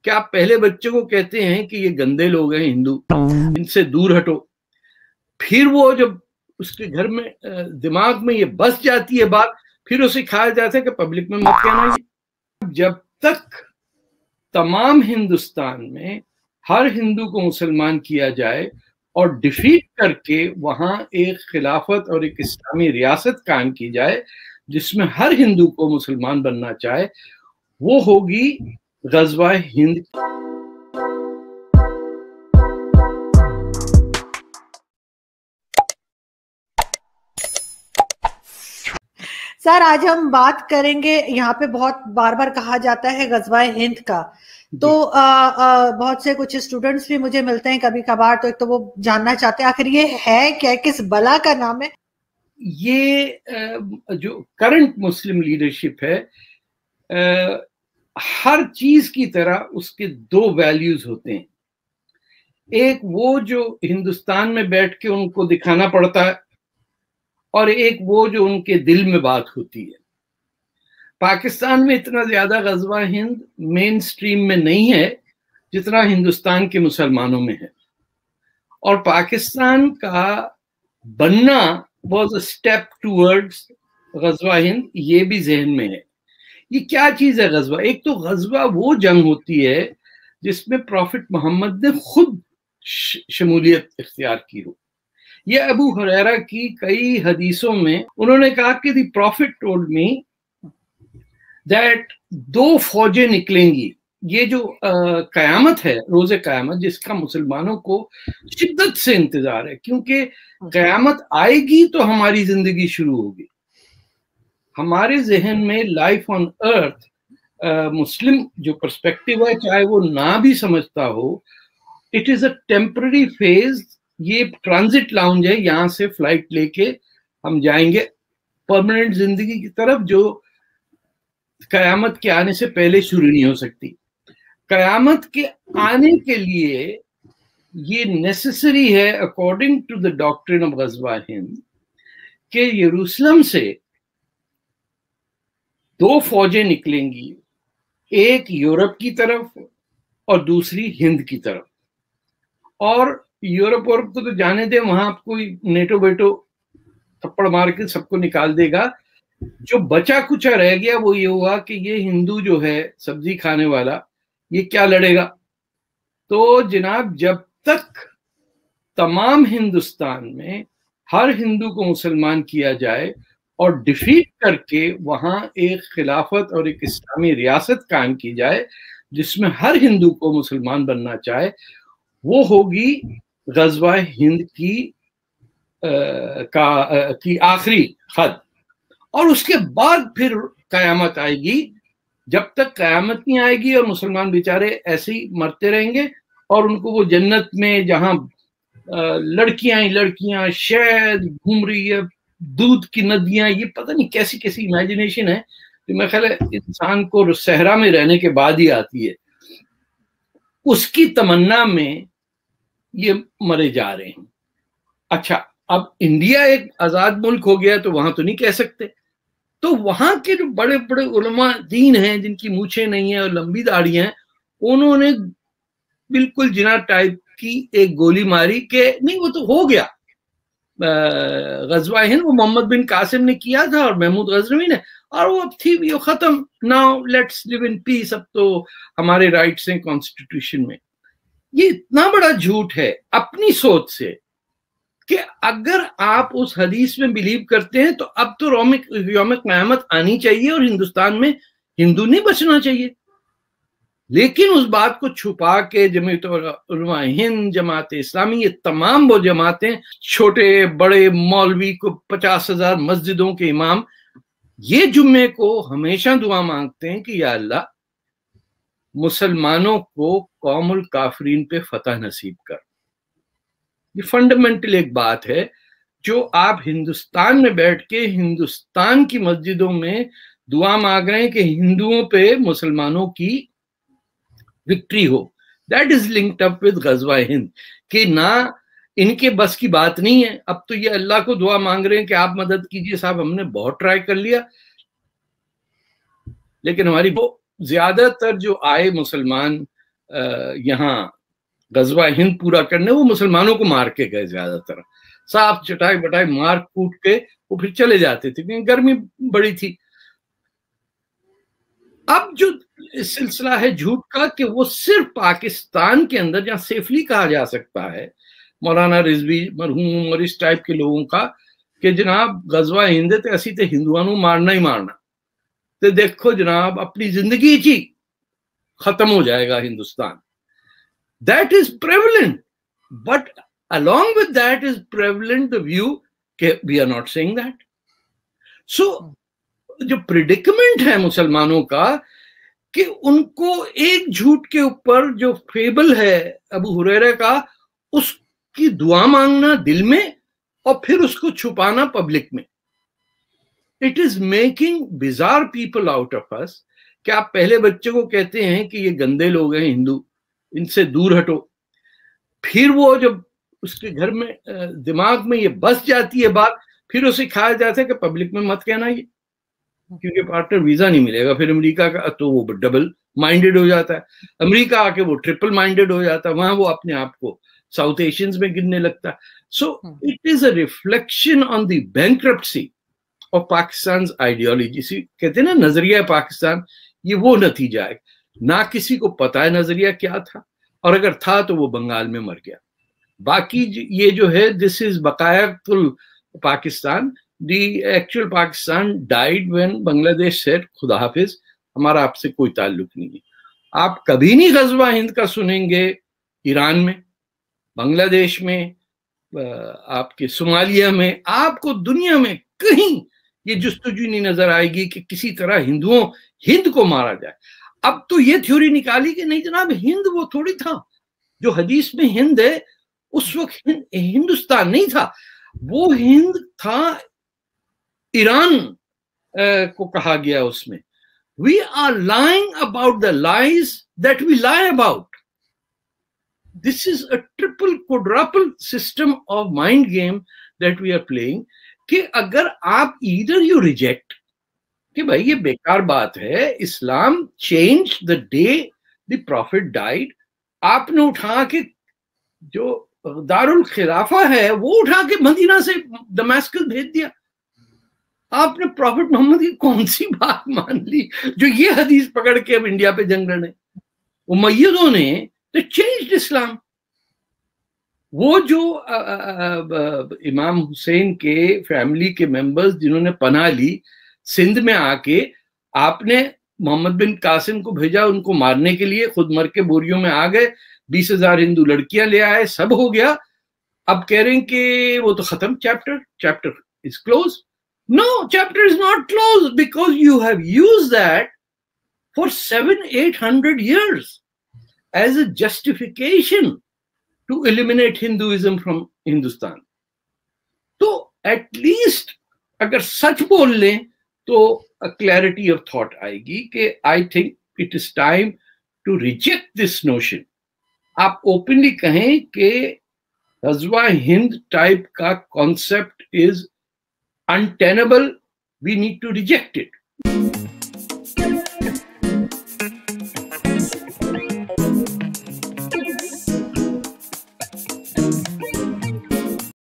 कि आप पहले बच्चे को कहते हैं कि ये गंदे लोग हैं हिंदू, इनसे दूर हटो। फिर वो जब उसके घर में दिमाग में ये बस जाती है बात, फिर उसे सिखाया जाता है कि पब्लिक में मत कहना ये। जब तक तमाम हिंदुस्तान में हर हिंदू को मुसलमान किया जाए और डिफीट करके वहां एक खिलाफत और एक इस्लामी रियासत कायम की जाए जिसमें हर हिंदू को मुसलमान बनना चाहे, वो होगी गज़वा हिंद। सर, आज हम बात करेंगे, यहाँ पे बहुत बार बार कहा जाता है गज़वा हिंद का, तो बहुत से कुछ स्टूडेंट्स भी मुझे मिलते हैं कभी कभार, तो एक तो वो जानना चाहते हैं आखिर ये है क्या, किस बला का नाम है? ये जो करंट मुस्लिम लीडरशिप है, हर चीज की तरह उसके दो वैल्यूज होते हैं। एक वो जो हिंदुस्तान में बैठ के उनको दिखाना पड़ता है, और एक वो जो उनके दिल में बात होती है। पाकिस्तान में इतना ज्यादा गज़वा हिंद मेन स्ट्रीम में नहीं है जितना हिंदुस्तान के मुसलमानों में है, और पाकिस्तान का बनना was a step towards Ghazwa Hind, ये भी जहन में है। ये क्या चीज है गज़वा? एक तो गज़वा वो जंग होती है जिसमें प्रॉफिट मोहम्मद ने खुद शमूलियत इख्तियार की हो। ये अबू हुरैरा की कई हदीसों में उन्होंने कहा कि the profit told me that दो फौजें निकलेंगी। ये जो कयामत है, रोजे कयामत, जिसका मुसलमानों को शिद्दत से इंतजार है, क्योंकि कयामत आएगी तो हमारी जिंदगी शुरू होगी। हमारे जहन में लाइफ ऑन अर्थ, मुस्लिम जो पर्सपेक्टिव है, चाहे वो ना भी समझता हो, it is a temporary phase. ये ट्रांजिट लाउंज है, यहां से फ्लाइट लेके हम जाएंगे परमानेंट जिंदगी की तरफ, जो कयामत के आने से पहले शुरू नहीं हो सकती। कयामत के आने के लिए ये नेसेसरी है, according to the doctrine of Ghazwa Hind, कि यरूशलेम से दो फौजें निकलेंगी, एक यूरोप की तरफ और दूसरी हिंद की तरफ। और यूरोप को तो जाने दे, वहां कोई नेटो बेटो थप्पड़ मार के सबको निकाल देगा। जो बचा कुचा रह गया वो ये हुआ कि ये हिंदू जो है सब्जी खाने वाला, ये क्या लड़ेगा? तो जनाब, जब तक तमाम हिंदुस्तान में हर हिंदू को मुसलमान किया जाए और डिफीट करके वहां एक खिलाफत और एक इस्लामी रियासत कायम की जाए जिसमें हर हिंदू को मुसलमान बनना चाहे, वो होगी गज़वा हिंद की आखिरी हद। और उसके बाद फिर कयामत आएगी। जब तक कयामत नहीं आएगी और मुसलमान बेचारे ऐसे ही मरते रहेंगे, और उनको वो जन्नत में जहां लड़कियां ही लड़कियां, शहद घूम रही है, दूध की नदियां, ये पता नहीं कैसी कैसी इमेजिनेशन है जो मैं ख्याल है इंसान को सहरा में रहने के बाद ही आती है। उसकी तमन्ना में ये मरे जा रहे हैं। अच्छा, अब इंडिया एक आजाद मुल्क हो गया तो वहां तो नहीं कह सकते, तो वहां के जो बड़े बड़े उलमा दीन हैं जिनकी मूछें नहीं है और लंबी दाढ़ियां हैं, उन्होंने बिल्कुल जिना टाइप की एक गोली मारी कि नहीं, वो तो हो गया गज़वा हिंद, वो मोहम्मद बिन कासिम ने किया था और महमूद गजनवी ने, और वो अब थी वो खत्म। Now let's live in peace, अब तो हमारे राइट्स हैं कॉन्स्टिट्यूशन में। ये इतना बड़ा झूठ है अपनी सोच से कि अगर आप उस हदीस में बिलीव करते हैं तो अब तो यौम क़यामत आनी चाहिए और हिंदुस्तान में हिंदू नहीं बचना चाहिए। लेकिन उस बात को छुपा के जमीयत उलमा हिंद, जमात इस्लामी, ये तमाम वो जमातें, छोटे बड़े मौलवी को 50,000 मस्जिदों के इमाम, ये जुम्मे को हमेशा दुआ मांगते हैं कि या अल्लाह मुसलमानों को कौमुल काफरीन पे फतह नसीब कर। ये फंडामेंटल एक बात है जो आप हिंदुस्तान में बैठ के हिंदुस्तान की मस्जिदों में दुआ मांग रहे हैं कि हिंदुओं पे मुसलमानों की विक्ट्री हो। That is linked up with Ghazwa Hind, कि ना इनके बस की बात नहीं है। अब तो ये अल्लाह को दुआ मांग रहे हैं कि आप मदद कीजिए, साहब हमने बहुत ट्राई कर लिया, लेकिन हमारी वो ज्यादातर जो आए मुसलमान यहाँ गजवा हिंद पूरा करने, वो मुसलमानों को मार के गए, ज्यादातर साफ चटाई बटाई मार कूट के वो फिर चले जाते थे क्योंकि गर्मी बड़ी थी। अब जो सिलसिला है झूठ का कि वो सिर्फ पाकिस्तान के अंदर, जहां सेफली कहा जा सकता है मौलाना रिजवी मरहूम और इस टाइप के लोगों का कि जनाब गजवा हिंद ते असी ते हिंदुओं को मारना ही मारना, तो देखो जनाब अपनी जिंदगी ही खत्म हो जाएगा Hindustan. That is prevalent, but along with that is prevalent the view कि we are not saying that. So जो प्रिडिकमेंट है मुसलमानों का कि उनको एक झूठ के ऊपर जो फेबल है अबू हुरैरा का, उसकी दुआ मांगना दिल में और फिर उसको छुपाना पब्लिक में। It is making bizarre people out of us. कि आप पहले बच्चे को कहते हैं कि ये गंदे लोग हैं हिंदू, इनसे दूर हटो, फिर वो जब उसके घर में दिमाग में ये बस जाती है बात, फिर उसे खाया जाता है कि पब्लिक में मत कहना ये, क्योंकि पार्टनर वीजा नहीं मिलेगा। फिर अमेरिका का तो वो डबल माइंडेड हो जाता है, अमेरिका आके वो ट्रिपल माइंडेड हो जाता है, वहां वो अपने आप को साउथ एशियंस में गिनने लगता है। So it is a reflection on the bankruptcy of Pakistan ideology. कहते हैं ना नजरिया पाकिस्तान, ये वो नतीजा है। ना किसी को पता है नजरिया क्या था, और अगर था तो वो बंगाल में मर गया। बाकी ये जो है दिस इज बकायातुल Pakistan, the actual Pakistan died when Bangladesh said खुदा हाफिज, हमारा आपसे कोई ताल्लुक नहीं है। आप कभी नहीं गजवा हिंद का सुनेंगे ईरान में, बांग्लादेश में, आपके सोमालिया में, आपको दुनिया में कहीं ये जुस्तजू नहीं नजर आएगी कि किसी तरह हिंद को मारा जाए। अब तो ये थ्योरी निकाली कि नहीं जनाब हिंद वो थोड़ी था, जो हदीस में हिंद है उस वक्त हिंदुस्तान नहीं था, वो हिंद था, ईरान को कहा गया उसमें। We are lying about the lies that we lie about. This is a triple quadruple system of mind game that we are playing. कि अगर आप ईदर यू रिजेक्ट कि भाई ये बेकार बात है, Islam change the day the prophet died, आपने उठा के जो दारुल खिलाफा है वो उठा के मदीना से दमास्कस भेज दिया। आपने प्रॉफिट मोहम्मद की कौन सी बात मान ली जो ये हदीस पकड़ के अब इंडिया पे जंग लड़े? उमय्यदों ने तो चेंज्ड इस्लाम। वो जो इमाम हुसैन के फैमिली के मेंबर्स जिन्होंने पनाह ली सिंध में आके, आपने मोहम्मद बिन कासिम को भेजा उनको मारने के लिए, खुद मर के बोरियों में आ गए, 20,000 हिंदू लड़कियां ले आए, सब हो गया। अब कह रहे हैं कि वो तो खत्म, chapter is close. No, chapter is not close because you have used that for 700-800 years as a justification to eliminate Hinduism from Hindustan. तो एटलीस्ट अगर सच बोल लें तो क्लैरिटी ऑफ थॉट आएगी कि I think it is time to reject this notion. आप openly कहें कि गजवा हिंद टाइप का concept is untenable, we need to reject it.